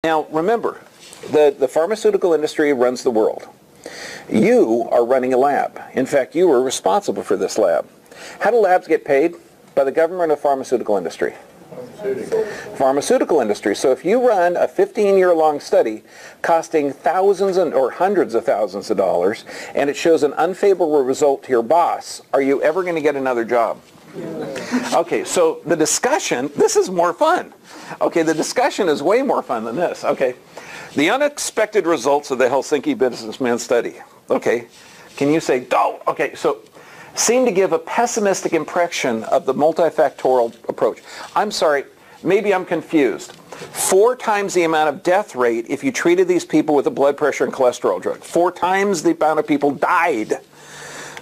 Now, remember, the pharmaceutical industry runs the world. You are running a lab. In fact, you are responsible for this lab. How do labs get paid? By the government or pharmaceutical industry? Pharmaceutical industry. So if you run a 15-year-long study costing thousands or hundreds of thousands of dollars, and it shows an unfavorable result to your boss, are you ever going to get another job? Okay, so the discussion, this is more fun. Okay, the discussion is way more fun than this. Okay, the unexpected results of the Helsinki businessman study. Okay, can you say, oh, okay, so seem to give a pessimistic impression of the multifactorial approach. I'm sorry, maybe I'm confused. 4 times the amount of death rate if you treated these people with a blood pressure and cholesterol drug. 4 times the amount of people died.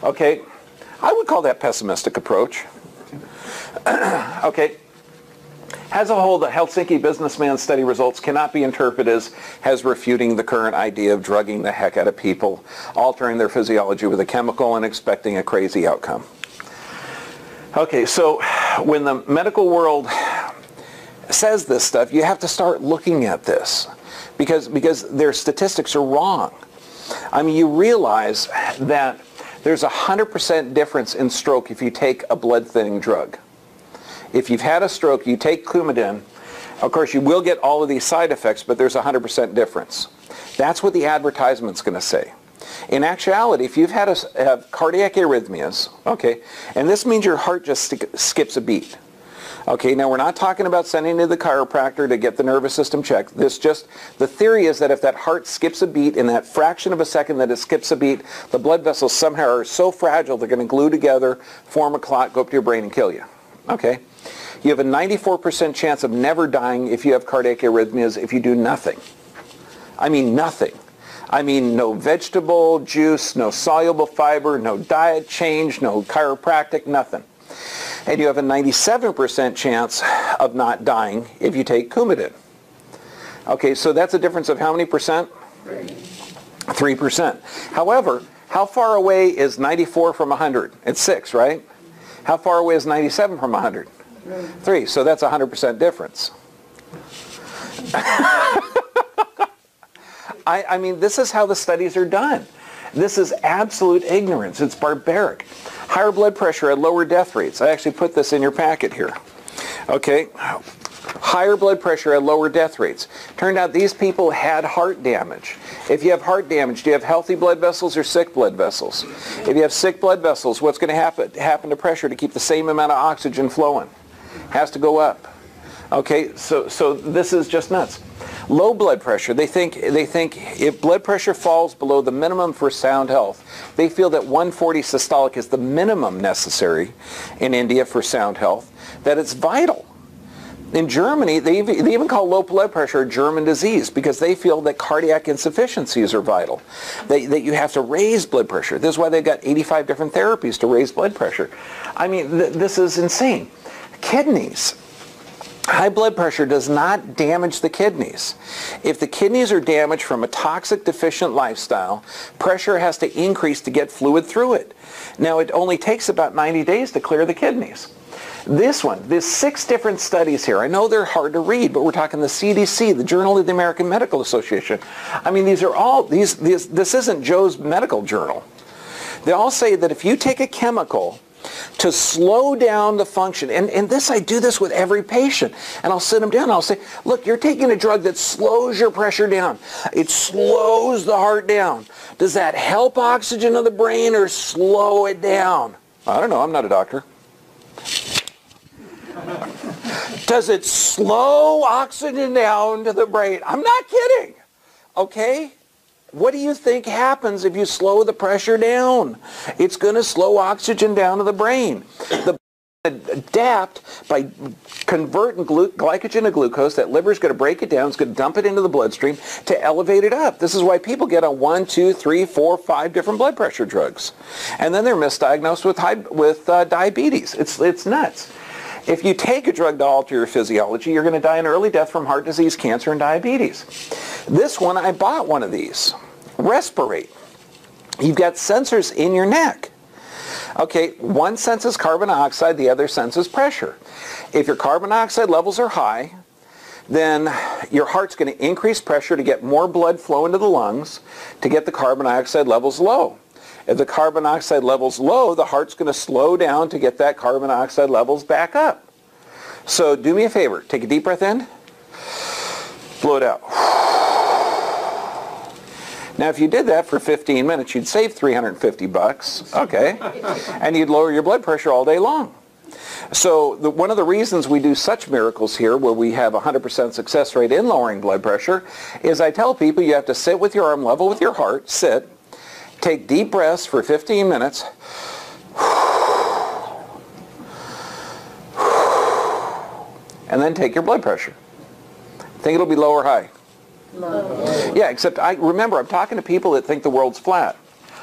Okay, I would call that pessimistic approach. Okay, as a whole, the Helsinki businessman study results cannot be interpreted as refuting the current idea of drugging the heck out of people, altering their physiology with a chemical and expecting a crazy outcome. Okay, so when the medical world says this stuff, you have to start looking at this because their statistics are wrong. I mean, you realize that there's a 100% difference in stroke if you take a blood thinning drug. If you've had a stroke, you take Coumadin. Of course, you will get all of these side effects, but there's a 100% difference. That's what the advertisement's going to say. In actuality, if you've had cardiac arrhythmias, okay, and this means your heart just skips a beat. Okay, now we're not talking about sending to the chiropractor to get the nervous system checked. The theory is that if that heart skips a beat in that fraction of a second that it skips a beat, the blood vessels somehow are so fragile they're going to glue together, form a clot, go up to your brain and kill you. Okay, you have a 94% chance of never dying if you have cardiac arrhythmias if you do nothing. I mean nothing. I mean no vegetable juice, no soluble fiber, no diet change, no chiropractic, nothing. And you have a 97% chance of not dying if you take Coumadin. Okay, so that's a difference of how many percent? 3%. However, how far away is 94 from 100? It's 6, right? How far away is 97 from 100? 3. So that's a 100% difference. I mean, this is how the studies are done. This is absolute ignorance. It's barbaric. Higher blood pressure at lower death rates. I actually put this in your packet here. Okay. Higher blood pressure at lower death rates. Turned out these people had heart damage. If you have heart damage, do you have healthy blood vessels or sick blood vessels? If you have sick blood vessels, what's going to happen to pressure to keep the same amount of oxygen flowing? Has to go up. Okay, so this is just nuts. Low blood pressure, they think if blood pressure falls below the minimum for sound health, they feel that 140 systolic is the minimum necessary in India for sound health, that it's vital. In Germany, they even call low blood pressure a German disease because they feel that cardiac insufficiencies are vital, that you have to raise blood pressure. This is why they've got 85 different therapies to raise blood pressure. I mean, this is insane. Kidneys. High blood pressure does not damage the kidneys. If the kidneys are damaged from a toxic deficient lifestyle, pressure has to increase to get fluid through it. Now, it only takes about 90 days to clear the kidneys. There's 6 different studies here. I know they're hard to read, but we're talking the CDC, the Journal of the American Medical Association. I mean, these are all, this isn't Joe's medical journal. They all say that if you take a chemical to slow down the function, and I do this with every patient, and I'll sit them down and I'll say, look, you're taking a drug that slows your pressure down. It slows the heart down. Does that help oxygen to the brain or slow it down? I don't know, I'm not a doctor. Does it slow oxygen down to the brain? I'm not kidding, okay? What do you think happens if you slow the pressure down? It's going to slow oxygen down to the brain. The adapt by converting glycogen to glucose. That liver is going to break it down. It's going to dump it into the bloodstream to elevate it up. This is why people get on 1, 2, 3, 4, 5 different blood pressure drugs. And then they're misdiagnosed with diabetes. It's nuts. If you take a drug to alter your physiology, you're going to die an early death from heart disease, cancer, and diabetes. This one, I bought one of these. Respirate. You've got sensors in your neck. Okay, one senses carbon dioxide, the other senses pressure. If your carbon dioxide levels are high, then your heart's going to increase pressure to get more blood flow into the lungs to get the carbon dioxide levels low. If the carbon dioxide level's low, the heart's going to slow down to get that carbon dioxide levels back up. So do me a favor. Take a deep breath in. Blow it out. Now, if you did that for 15 minutes, you'd save $350, okay, and you'd lower your blood pressure all day long. So one of the reasons we do such miracles here, where we have a 100% success rate in lowering blood pressure, is I tell people you have to sit with your arm level with your heart, sit, take deep breaths for 15 minutes, and then take your blood pressure. Think it'll be low or high? Low. Yeah, except remember, I'm talking to people that think the world's flat.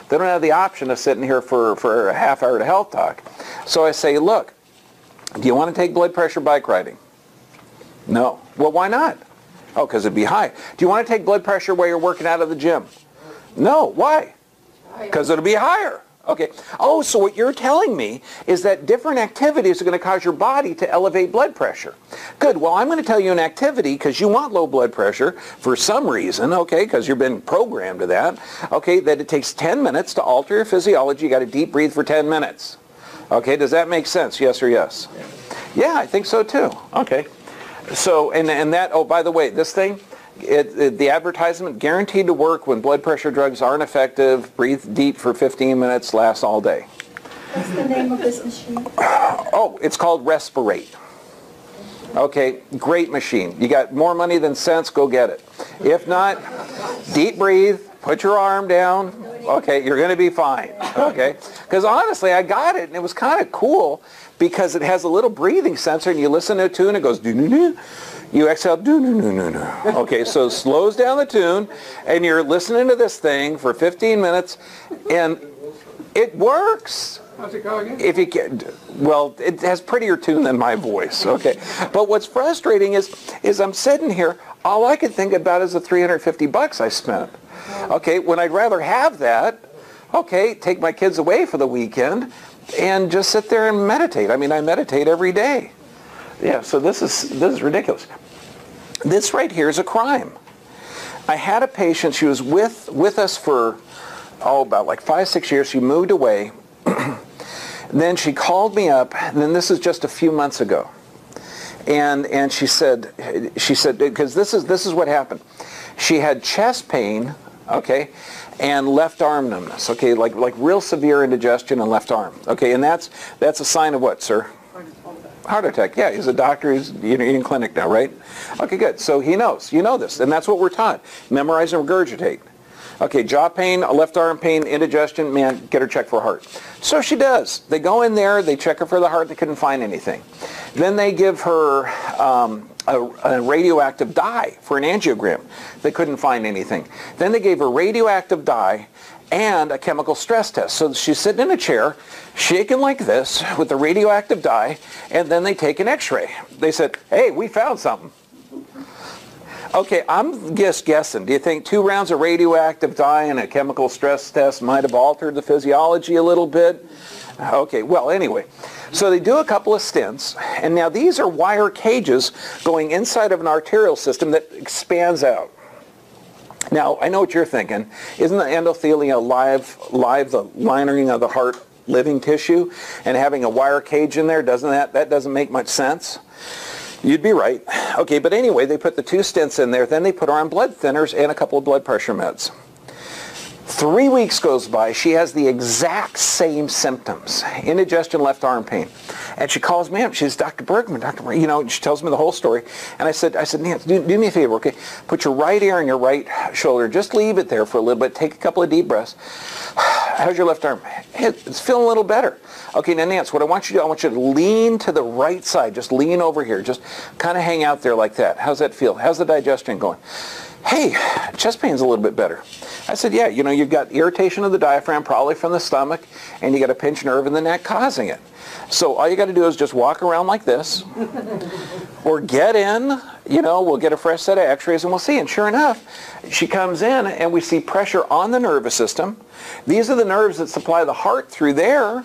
They don't have the option of sitting here for a half hour to health talk. So I say, look, do you want to take blood pressure bike riding? No. Well, why not? Oh, because it'd be high. Do you want to take blood pressure while you're working out of the gym? No. Why? Because it'll be higher. Okay. Oh, so what you're telling me is that different activities are going to cause your body to elevate blood pressure. Good. Well, I'm going to tell you an activity because you want low blood pressure for some reason, okay, because you've been programmed to that, okay, that it takes 10 minutes to alter your physiology. You got to deep breathe for 10 minutes. Okay, does that make sense? Yes or yes? Yeah, I think so too. Okay. So, and that, oh, by the way, this thing, the advertisement, guaranteed to work when blood pressure drugs aren't effective, breathe deep for 15 minutes, lasts all day. What's the name of this machine? Oh, it's called Respirate. Okay, great machine. You got more money than sense, go get it. If not, deep breathe, put your arm down. Okay, you're going to be fine. Okay, because honestly, I got it, and it was kind of cool because it has a little breathing sensor, and you listen to a tune, it goes doo-doo-doo. You exhale, doo-doo-doo-doo-doo. Okay, so it slows down the tune, and you're listening to this thing for 15 minutes, and it works. How's it go again? If you can, well, it has prettier tune than my voice, okay? But what's frustrating is I'm sitting here, all I could think about is the $350 I spent. Okay, when I'd rather have that, okay, take my kids away for the weekend and just sit there and meditate. I mean, I meditate every day. Yeah, so this is ridiculous. This right here is a crime. I had a patient, she was with us for, about like 5-6 years. She moved away. Then she called me up, and then this is just a few months ago. And she said, because this is what happened. She had chest pain, okay, and left arm numbness, okay, like real severe indigestion in left arm, okay, and that's a sign of what, sir? Heart attack. Yeah, he's a doctor. He's in clinic now, right? Okay, good. So he knows. You know this, and that's what we're taught. Memorize and regurgitate. Okay, jaw pain, left arm pain, indigestion, man, get her checked for heart. So she does. They go in there, they check her for the heart, they couldn't find anything. Then they give her a radioactive dye for an angiogram. They couldn't find anything. Then they gave her radioactive dye and a chemical stress test. So she's sitting in a chair, shaking like this with the radioactive dye, and then they take an x-ray. They said, hey, we found something. Okay, I'm just guessing. Do you think 2 rounds of radioactive dye and a chemical stress test might have altered the physiology a little bit? Okay, well, anyway. So they do a couple of stents, and now these are wire cages going inside of an arterial system that expands out. Now, I know what you're thinking. Isn't the endothelia live, the lining of the heart, living tissue, and having a wire cage in there, that doesn't make much sense? You'd be right. Okay, but anyway, they put the 2 stents in there, then they put her on blood thinners and a couple of blood pressure meds. 3 weeks goes by, she has the exact same symptoms, indigestion, left arm pain. And she calls me up, she's Dr. Bergman, she tells me the whole story. And I said, Nancy, do me a favor, okay? Put your right ear on your right shoulder, just leave it there for a little bit, take a couple of deep breaths. How's your left arm? It's feeling a little better. Okay, now Nance, what I want you to do, I want you to lean to the right side, just lean over here, just kind of hang out there like that. How's that feel? How's the digestion going? Hey, chest pain's a little bit better. I said, yeah, you've got irritation of the diaphragm, probably from the stomach, and you got a pinched nerve in the neck causing it. So all you got to do is just walk around like this, or get in, we'll get a fresh set of x-rays and we'll see. And sure enough, she comes in and we see pressure on the nervous system. These are the nerves that supply the heart through there.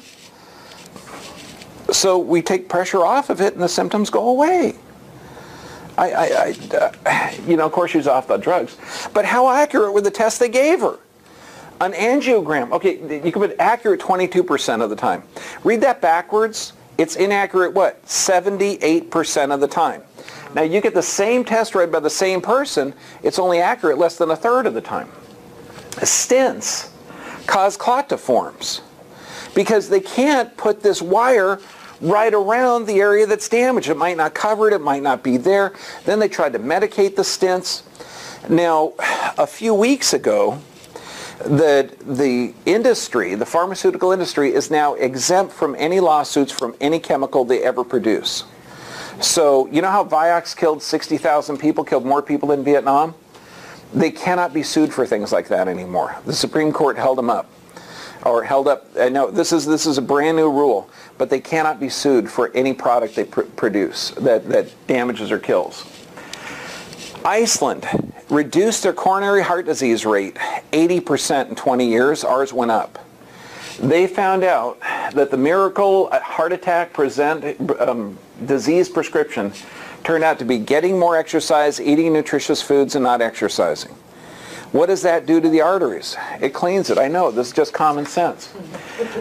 So we take pressure off of it and the symptoms go away. Of course she was off the drugs. But how accurate were the tests they gave her? An angiogram, okay, you can put accurate 22% of the time. Read that backwards. It's inaccurate, what? 78% of the time. Now you get the same test read by the same person, it's only accurate less than a third of the time. Stents cause clot to forms because they can't put this wire right around the area that's damaged. It might not cover it, it might not be there. Then they tried to medicate the stents. Now, a few weeks ago, the industry, the pharmaceutical industry, is now exempt from any lawsuits from any chemical they ever produce. So, you know how Vioxx killed 60,000 people, killed more people than Vietnam? They cannot be sued for things like that anymore. The Supreme Court held them up. Or held up, no, this is a brand new rule, but they cannot be sued for any product they produce that damages or kills. Iceland reduced their coronary heart disease rate 80% in 20 years. Ours went up. They found out that the miracle heart attack disease prescription turned out to be getting more exercise, eating nutritious foods, and not exercising. What does that do to the arteries? It cleans it. I know, this is just common sense.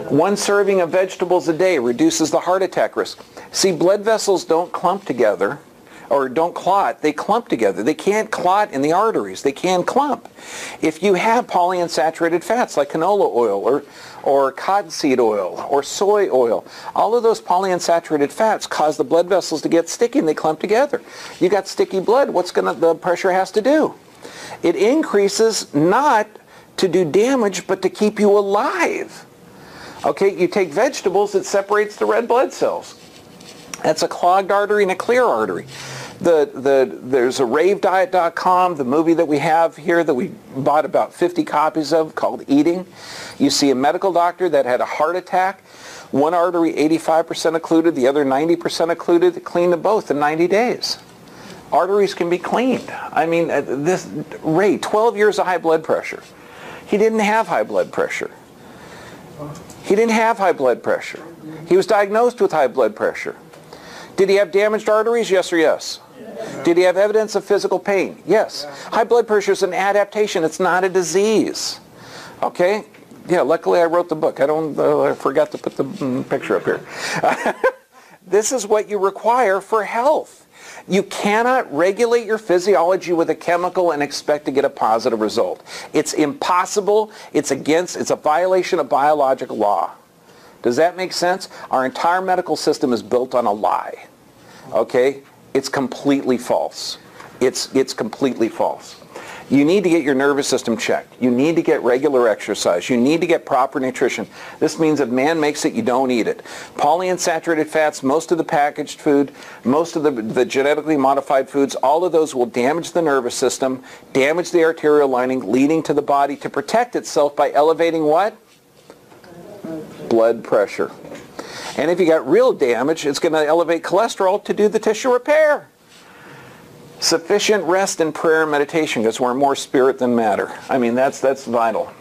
1 serving of vegetables a day reduces the heart attack risk. See, blood vessels don't clump together, or don't clot, they clump together. They can't clot in the arteries. They can clump. If you have polyunsaturated fats like canola oil or cottonseed oil or soy oil, all of those polyunsaturated fats cause the blood vessels to get sticky and they clump together. You got sticky blood, what's the pressure has to do? It increases not to do damage, but to keep you alive. Okay, you take vegetables, it separates the red blood cells. That's a clogged artery and a clear artery. There's a RaveDiet.com, the movie that we have here that we bought about 50 copies of called Eating. You see a medical doctor that had a heart attack. One artery 85% occluded, the other 90% occluded. Cleaned them both in 90 days. Arteries can be cleaned. I mean, Ray, 12 years of high blood pressure. He didn't have high blood pressure. He didn't have high blood pressure. He was diagnosed with high blood pressure. Did he have damaged arteries? Yes or yes? Did he have evidence of physical pain? Yes. High blood pressure is an adaptation. It's not a disease. Okay? Yeah, luckily I wrote the book. I forgot to put the picture up here. This is what you require for health. You cannot regulate your physiology with a chemical and expect to get a positive result. It's impossible. It's a violation of biological law. Does that make sense? Our entire medical system is built on a lie. Okay? It's completely false. It's completely false. You need to get your nervous system checked. You need to get regular exercise. You need to get proper nutrition. This means if man makes it, you don't eat it. Polyunsaturated fats, most of the packaged food, most of the genetically modified foods, all of those will damage the nervous system, damage the arterial lining, leading to the body to protect itself by elevating what? Blood pressure. And if you got real damage, it's going to elevate cholesterol to do the tissue repair. Sufficient rest and prayer and meditation, because we're more spirit than matter. I mean, that's vital.